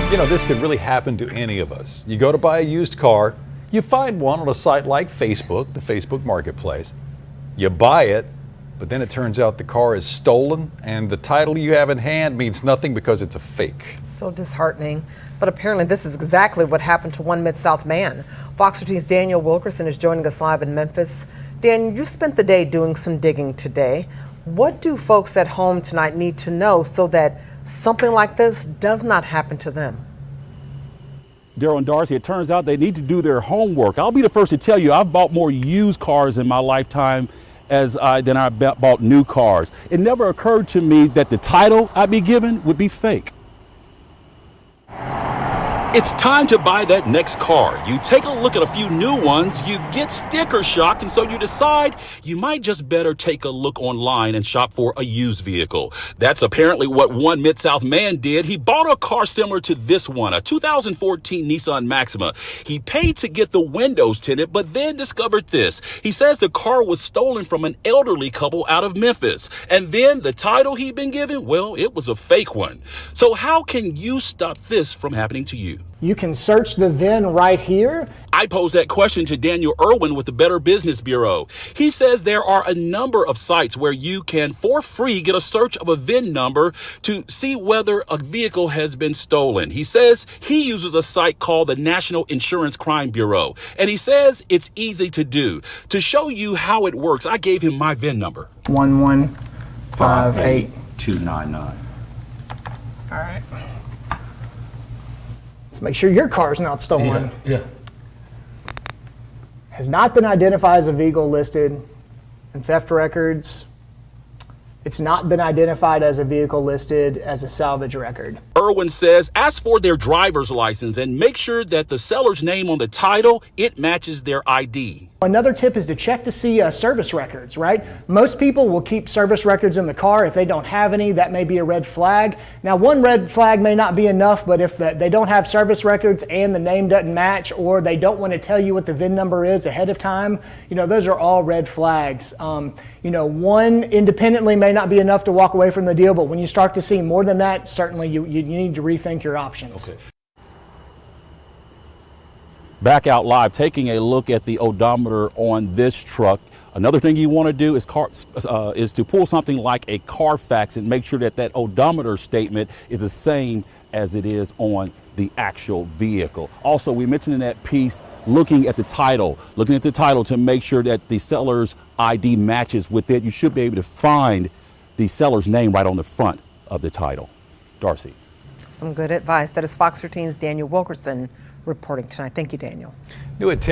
You know, this could really happen to any of us. You go to buy a used car, you find one on a site like Facebook, the Facebook Marketplace. You buy it, but then it turns out the car is stolen and the title you have in hand means nothing because it's a fake. So disheartening. But apparently this is exactly what happened to one Mid-South man. Fox13's Daniel Wilkerson is joining us live in Memphis. Dan, you spent the day doing some digging today. What do folks at home tonight need to know so that something like this does not happen to them? Daryl and Darcy, it turns out they need to do their homework. I'll be the first to tell you, I've bought more used cars in my lifetime than I bought new cars. It never occurred to me that the title I'd be given would be fake. It's time to buy that next car. You take a look at a few new ones, you get sticker shock, and so you decide you might just better take a look online and shop for a used vehicle. That's apparently what one Mid-South man did. He bought a car similar to this one, a 2014 Nissan Maxima. He paid to get the windows tinted, but then discovered this. He says the car was stolen from an elderly couple out of Memphis. And then the title he'd been given, well, it was a fake one. So how can you stop this from happening to you? You can search the VIN right here. I posed that question to Daniel Irwin with the Better Business Bureau. He says there are a number of sites where you can, for free, get a search of a VIN number to see whether a vehicle has been stolen. He says he uses a site called the National Insurance Crime Bureau, and he says it's easy to do. To show you how it works, I gave him my VIN number. 1158299. All right. Make sure your car's not stolen. Yeah. Has not been identified as a vehicle listed in theft records. It's not been identified as a vehicle listed as a salvage record. Irwin says ask for their driver's license and make sure that the seller's name on the title, it matches their ID. Another tip is to check to see service records, right? Most people will keep service records in the car. If they don't have any, that may be a red flag. Now, one red flag may not be enough, but if they don't have service records and the name doesn't match, or they don't want to tell you what the VIN number is ahead of time, you know, those are all red flags. You know, one independently may not be enough to walk away from the deal, but when you start to see more than that, certainly you need to rethink your options. Okay. Back out live, taking a look at the odometer on this truck. Another thing you want to do is to pull something like a Carfax and make sure that that odometer statement is the same as it is on the actual vehicle. Also, we mentioned in that piece, looking at the title to make sure that the seller's ID matches with it. You should be able to find the seller's name right on the front of the title. Darcy. Some good advice. That is Fox13's Daniel Wilkerson reporting tonight. Thank you, Daniel. New at 10.